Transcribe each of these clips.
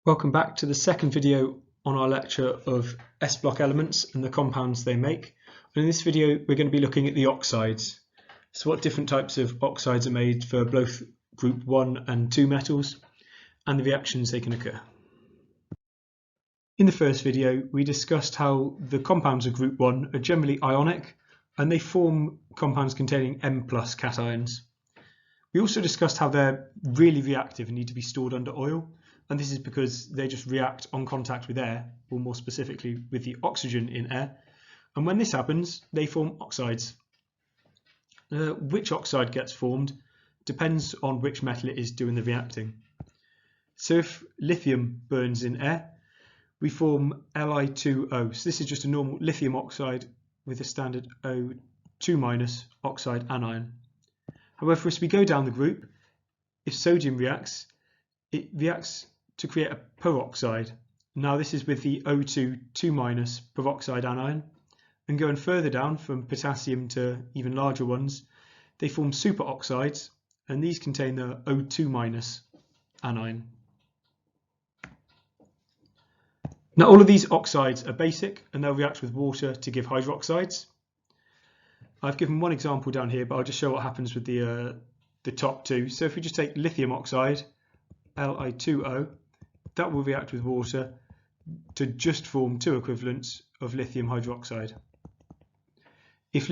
Welcome back to the second video on our lecture of S-block elements and the compounds they make. And in this video we're going to be looking at the oxides. So what different types of oxides are made for both group 1 and 2 metals and the reactions they can occur. In the first video we discussed how the compounds of group 1 are generally ionic and they form compounds containing M+ cations. We also discussed how they're really reactive and need to be stored under oil. And this is because they just react on contact with air, or more specifically with the oxygen in air. And when this happens, they form oxides. Which oxide gets formed depends on which metal it is doing the reacting. So if lithium burns in air, we form Li2O. So this is just a normal lithium oxide with a standard O2- oxide anion. However, as we go down the group, if sodium reacts, it reacts to create a peroxide. Now this is with the O2 2- peroxide anion, and going further down from potassium to even larger ones, they form superoxides, and these contain the O2- anion. Now all of these oxides are basic and they'll react with water to give hydroxides. I've given one example down here, but I'll just show what happens with the top two. So if we just take lithium oxide, Li2O, that will react with water to just form two equivalents of lithium hydroxide. If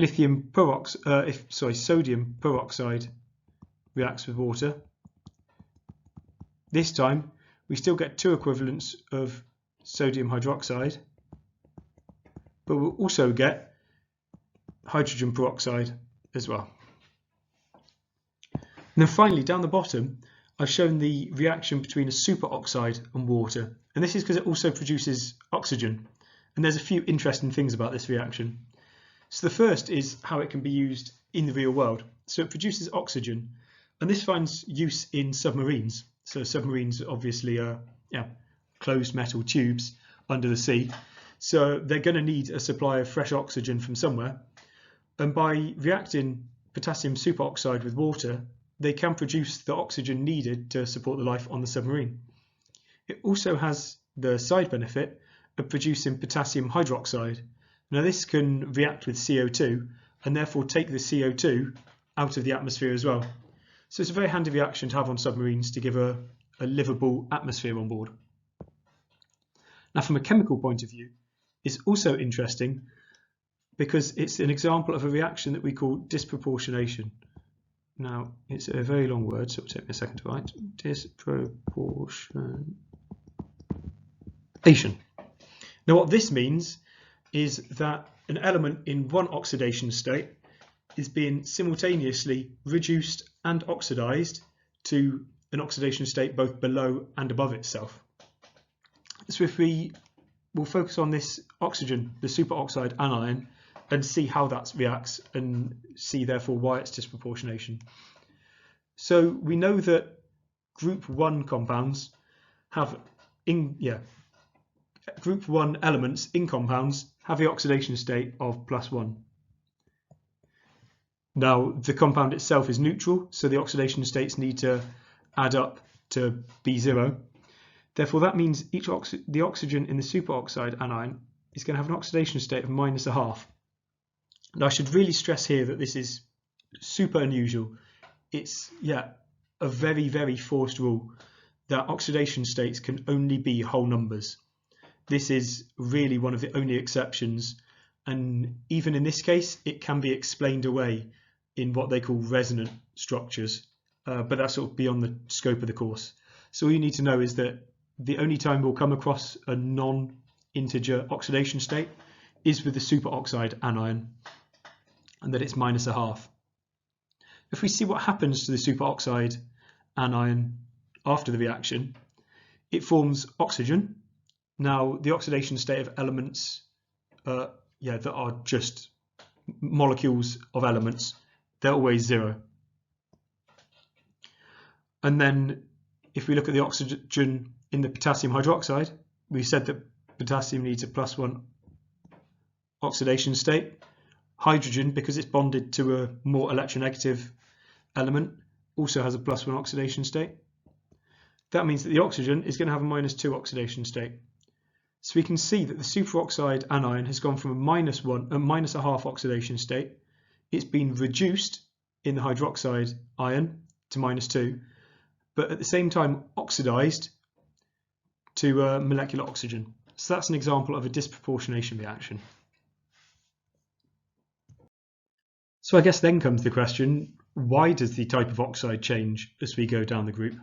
sodium peroxide reacts with water, this time we still get two equivalents of sodium hydroxide, but we'll also get hydrogen peroxide as well. And then finally, down the bottom, I've shown the reaction between a superoxide and water, and this is because it also produces oxygen. And there's a few interesting things about this reaction. So the first is how it can be used in the real world. So it produces oxygen, and this finds use in submarines. So submarines obviously are closed metal tubes under the sea, so they're going to need a supply of fresh oxygen from somewhere. And by reacting potassium superoxide with water, they can produce the oxygen needed to support the life on the submarine. It also has the side benefit of producing potassium hydroxide. Now this can react with CO2 and therefore take the CO2 out of the atmosphere as well. So it's a very handy reaction to have on submarines to give a livable atmosphere on board. Now from a chemical point of view, it's also interesting because it's an example of a reaction that we call disproportionation. Now, it's a very long word, so it'll take me a second to write. Disproportionation. Now, what this means is that an element in one oxidation state is being simultaneously reduced and oxidized to an oxidation state both below and above itself. So if we'll focus on this oxygen, the superoxide anion, and see how that reacts and see therefore why it's disproportionation. So we know that group 1 compounds have group 1 elements in compounds have the oxidation state of +1. Now the compound itself is neutral, so the oxidation states need to add up to be 0. Therefore that means the oxygen in the superoxide anion is going to have an oxidation state of -1/2. Now I should really stress here that this is super unusual. It's a very, very forced rule that oxidation states can only be whole numbers. This is really one of the only exceptions, and even in this case it can be explained away in what they call resonant structures, but that's sort of beyond the scope of the course. So all you need to know is that the only time we'll come across a non-integer oxidation state is with the superoxide anion, and that it's -1/2. If we see what happens to the superoxide anion after the reaction, it forms oxygen. Now the oxidation state of elements that are just molecules of elements, they're always 0. And then if we look at the oxygen in the potassium hydroxide, we said that potassium needs a +1 oxidation state. Hydrogen, because it's bonded to a more electronegative element, also has a +1 oxidation state. that means that the oxygen is going to have a -2 oxidation state. So we can see that the superoxide anion has gone from a -1 oxidation state. It's been reduced in the hydroxide ion to -2, but at the same time oxidized to molecular oxygen. So that's an example of a disproportionation reaction. So I guess then comes the question, why does the type of oxide change as we go down the group?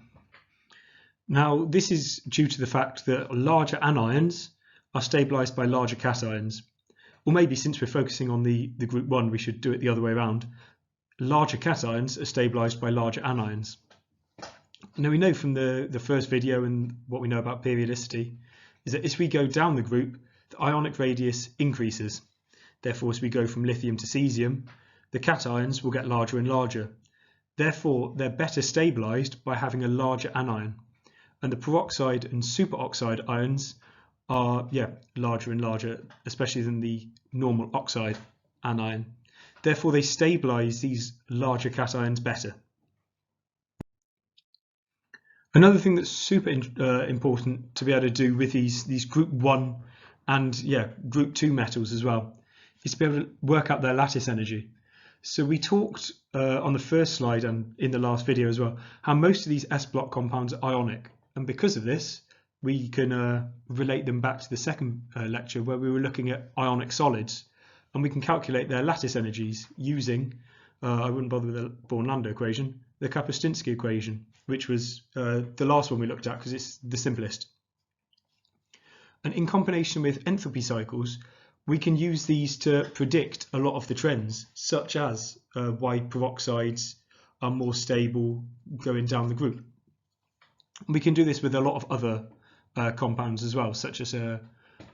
Now, this is due to the fact that larger anions are stabilized by larger cations. Or maybe since we're focusing on the group 1, we should do it the other way around. Larger cations are stabilized by larger anions. Now, we know from the first video and what we know about periodicity is that as we go down the group, the ionic radius increases. Therefore, as we go from lithium to cesium, the cations will get larger and larger. Therefore, they're better stabilized by having a larger anion. And the peroxide and superoxide ions are larger and larger, especially than the normal oxide anion. Therefore, they stabilize these larger cations better. Another thing that's super important to be able to do with these group 1 and group 2 metals as well is to be able to work out their lattice energy. So we talked on the first slide and in the last video as well how most of these S block compounds are ionic, and because of this we can relate them back to the second lecture where we were looking at ionic solids, and we can calculate their lattice energies using, I wouldn't bother with the Born-Lando equation, the Kapuscinski equation, which was the last one we looked at because it's the simplest. And in combination with enthalpy cycles, we can use these to predict a lot of the trends, such as why peroxides are more stable going down the group. We can do this with a lot of other compounds as well, such as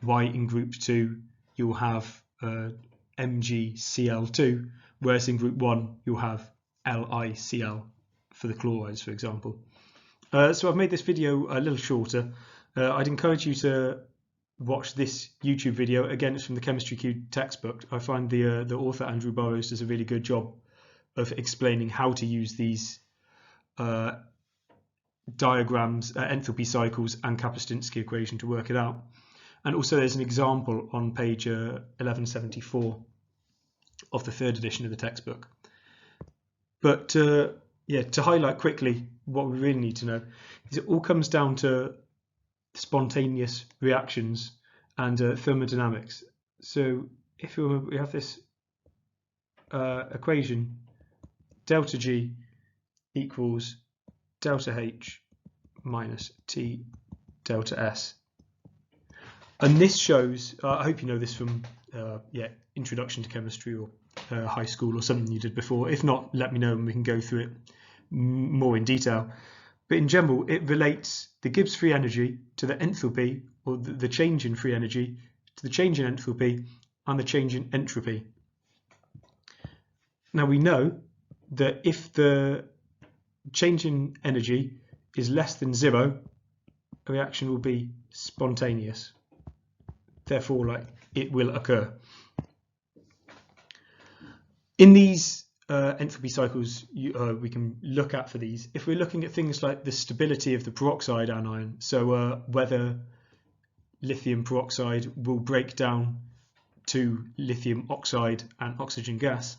why in group 2 you'll have MgCl2, whereas in group 1 you'll have LiCl for the chlorides, for example. So I've made this video a little shorter. I'd encourage you to watch this YouTube video. Again, it's from the Chemistry Q textbook. I find the author Andrew Burrows does a really good job of explaining how to use these diagrams, enthalpy cycles and Kapuscinski equation to work it out. And also there's an example on page 1174 of the 3rd edition of the textbook. But to highlight quickly what we really need to know is it all comes down to spontaneous reactions and thermodynamics. So if we have this equation, delta G equals delta H minus T delta S. And this shows, I hope you know this from introduction to chemistry or high school or something you did before. If not, let me know and we can go through it more in detail. But in general, it relates the Gibbs free energy to the enthalpy, or the change in free energy, to the change in enthalpy and the change in entropy. Now we know that if the change in energy is less than 0, a reaction will be spontaneous. Therefore, it will occur. In these enthalpy cycles we can look at for these, if we're looking at things like the stability of the peroxide anion, so whether lithium peroxide will break down to lithium oxide and oxygen gas,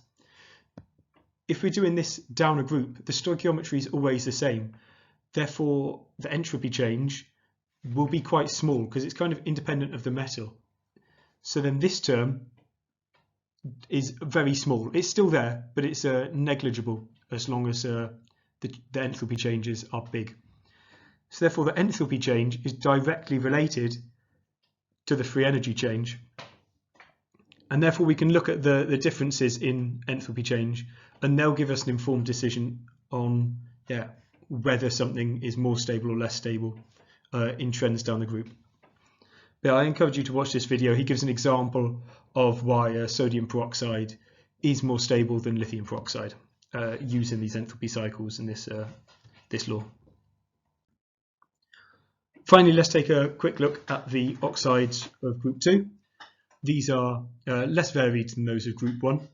if we're doing this down a group, the stoichiometry is always the same. Therefore, the entropy change will be quite small because it's kind of independent of the metal. So then this term is very small. It's still there, but it's negligible as long as the enthalpy changes are big. So therefore the enthalpy change is directly related to the free energy change. And therefore we can look at the differences in enthalpy change, and they'll give us an informed decision on whether something is more stable or less stable in trends down the group. But I encourage you to watch this video. He gives an example of why sodium peroxide is more stable than lithium peroxide using these enthalpy cycles and this law. Finally, let's take a quick look at the oxides of group 2. These are less varied than those of group 1.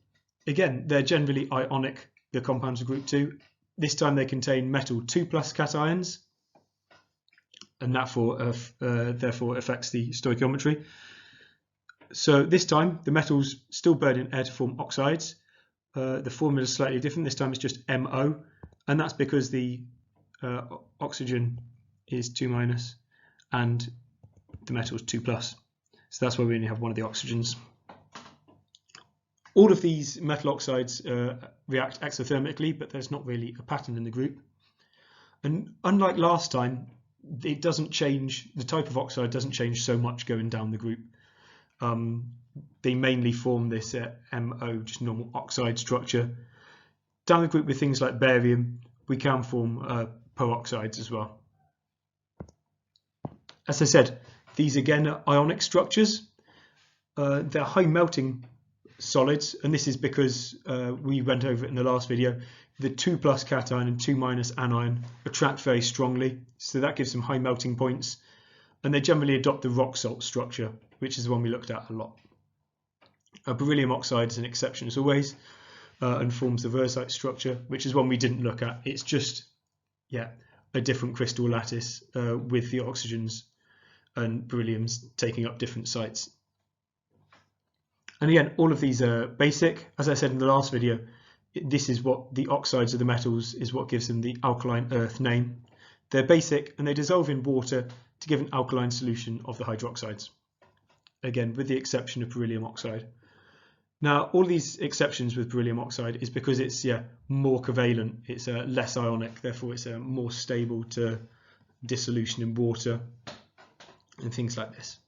Again, they're generally ionic, the compounds of group 2. This time they contain metal 2+ cations. and therefore affects the stoichiometry. So this time the metals still burn in air to form oxides. The formula is slightly different. This time it's just MO, and that's because the oxygen is 2- and the metal is 2+. So that's why we only have one of the oxygens. All of these metal oxides react exothermically, but there's not really a pattern in the group. And unlike last time, it doesn't change, the type of oxide doesn't change so much going down the group. They mainly form this MO, just normal oxide structure. Down the group with things like barium, we can form peroxides as well. As I said, these again are ionic structures. They're high melting solids, and this is because we went over it in the last video. The 2+ cation and 2- anion attract very strongly, so that gives them high melting points, and they generally adopt the rock salt structure, which is the one we looked at a lot. Beryllium oxide is an exception as always, and forms the versite structure, which is one we didn't look at. It's just a different crystal lattice with the oxygens and berylliums taking up different sites. And again, all of these are basic. As I said in the last video, this is what the oxides of the metals is what gives them the alkaline earth name. They're basic and they dissolve in water to give an alkaline solution of the hydroxides. Again, with the exception of beryllium oxide. Now, all these exceptions with beryllium oxide is because it's more covalent, it's less ionic, therefore it's more stable to dissolution in water and things like this.